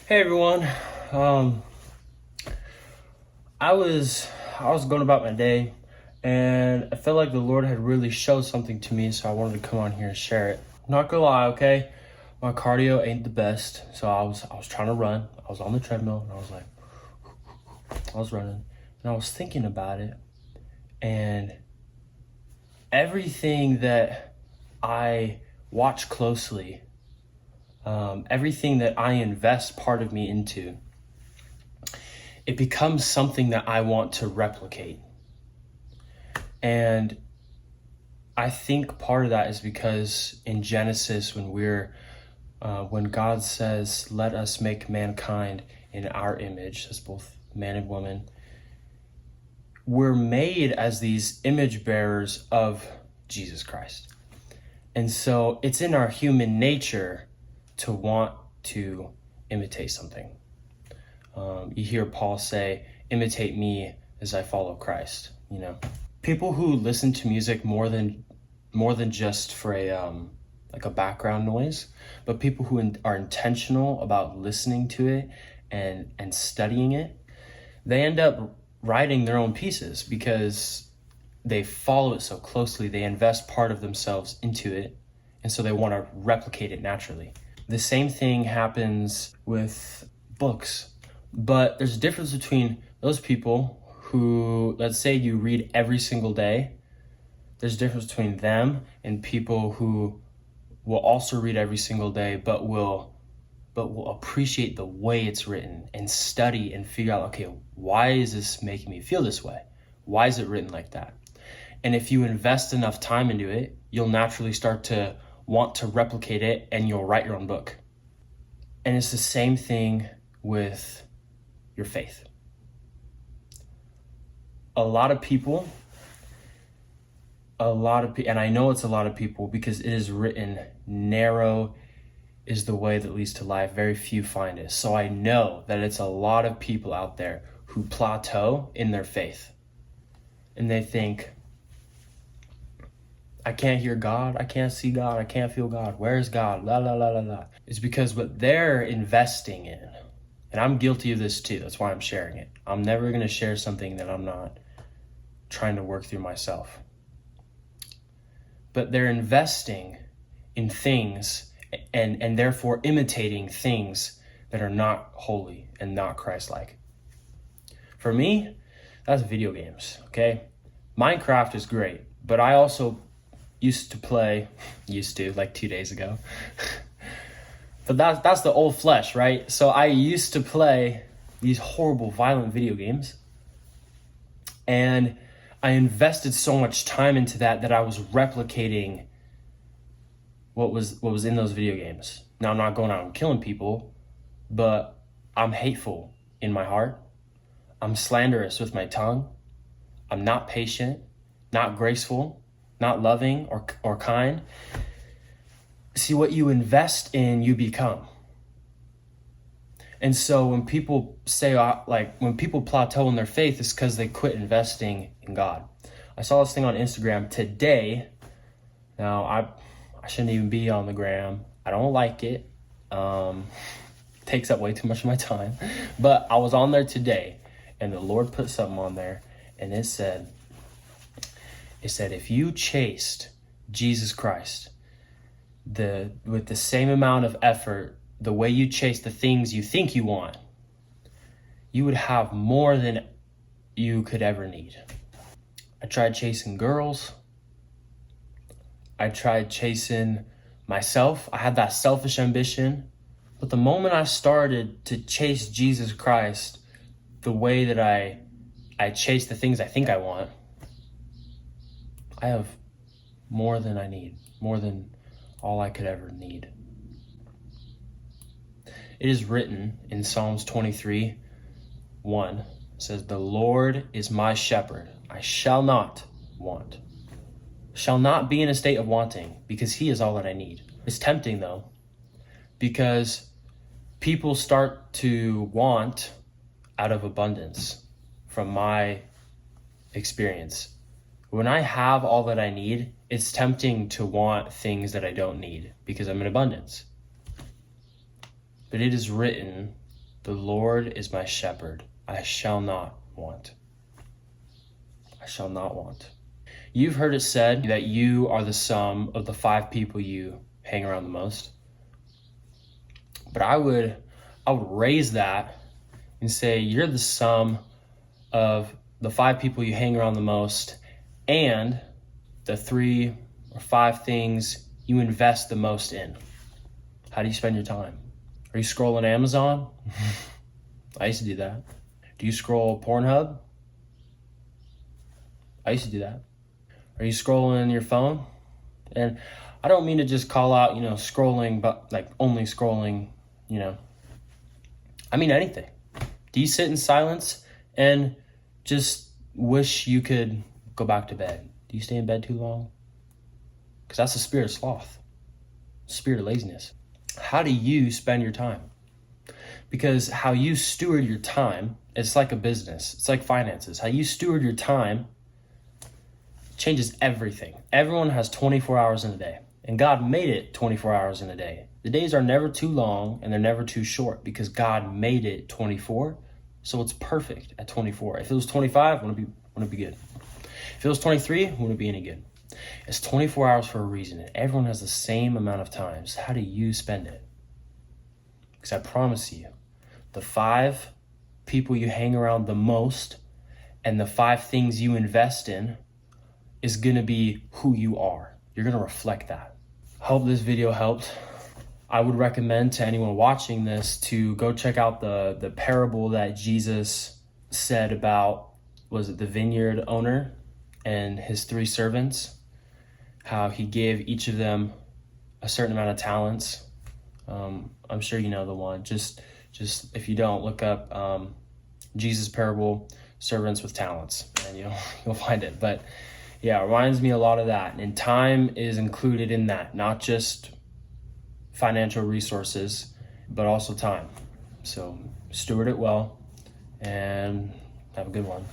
Hey everyone. Um, I was going about my day, and I felt like the Lord had really showed something to me, so I wanted to come on here and share it. Not gonna lie, okay, my cardio ain't the best, so I was trying to run. I was on the treadmill, and I was running, and I was thinking about it, and everything that I watch closely, everything that I invest part of me into, it becomes something that I want to replicate. And I think part of that is because in Genesis, when God says, "Let us make mankind in our image," as both man and woman, we're made as these image bearers of Jesus Christ. And so it's in our human nature to want to imitate something. You hear Paul say, "Imitate me as I follow Christ." You know, people who listen to music more than just for a background noise, but people who are intentional about listening to it and studying it, they end up writing their own pieces because they follow it so closely. They invest part of themselves into it, and so they want to replicate it naturally. The same thing happens with books. But there's a difference between those people who, let's say you read every single day. There's a difference between them and people who will also read every single day, but will appreciate the way it's written and study and figure out, okay, why is this making me feel this way? Why is it written like that? And if you invest enough time into it, you'll naturally start to want to replicate it, and you'll write your own book. And it's the same thing with your faith. A lot of people, and I know it's a lot of people because it is written, narrow is the way that leads to life. Very few find it. So I know that it's a lot of people out there who plateau in their faith. And they think, I can't hear God, I can't see God, I can't feel God. Where's God? La, la, la, la, la. It's because what they're investing in, and I'm guilty of this too, that's why I'm sharing it. I'm never going to share something that I'm not trying to work through myself. But they're investing in things and therefore imitating things that are not holy and not Christ-like. For me, that's video games, okay? Minecraft is great, but I also used to, like 2 days ago. But that's the old flesh, right? So I used to play these horrible, violent video games. And I invested so much time into that I was replicating what was in those video games. Now, I'm not going out and killing people, but I'm hateful in my heart. I'm slanderous with my tongue. I'm not patient, not graceful, not loving or kind. See, what you invest in, you become. And so when people say, when people plateau in their faith, it's because they quit investing in God. I saw this thing on Instagram today. Now, I shouldn't even be on the gram. I don't like it. Takes up way too much of my time. But I was on there today, and the Lord put something on there, and it said, if you chased Jesus Christ, with the same amount of effort, the way you chase the things you think you want, you would have more than you could ever need. I tried chasing girls. I tried chasing myself. I had that selfish ambition. But the moment I started to chase Jesus Christ, the way that I chase the things I think I want, I have more than I need, more than all I could ever need. It is written in Psalms 23:1, it says, "The Lord is my shepherd, I shall not want." Shall not be in a state of wanting, because he is all that I need. It's tempting though, because people start to want out of abundance, from my experience. When I have all that I need, it's tempting to want things that I don't need because I'm in abundance. But it is written The Lord is my shepherd. I shall not want. I shall not want. You've heard it said that you are the sum of the 5 people you hang around the most. But I would raise that and say you're the sum of the 5 people you hang around the most and the 3 or 5 things you invest the most in. How do you spend your time? Are you scrolling Amazon? I used to do that. Do you scroll Pornhub? I used to do that. Are you scrolling your phone? And I don't mean to just call out, scrolling, but like only scrolling, I mean anything. Do you sit in silence and just wish you could go back to bed? Do you stay in bed too long? Because that's the spirit of sloth, spirit of laziness. How do you spend your time? Because how you steward your time, it's like a business. It's like finances. How you steward your time changes everything. Everyone has 24 hours in a day, and God made it 24 hours in a day. The days are never too long and they're never too short because God made it 24, so it's perfect at 24. If it was 25, wouldn't it be good? If it was 23, wouldn't it be any good? It's 24 hours for a reason, and everyone has the same amount of time. So how do you spend it? Because I promise you, the 5 people you hang around the most and the 5 things you invest in is going to be who you are. You're going to reflect that. I hope this video helped. I would recommend to anyone watching this to go check out the parable that Jesus said about, was it the vineyard owner and his 3 servants, how he gave each of them a certain amount of talents. I'm sure you know the one. Just if you don't, look up Jesus parable, servants with talents, and you'll find it. But yeah, it reminds me a lot of that. And time is included in that, not just financial resources, but also time. So steward it well and have a good one.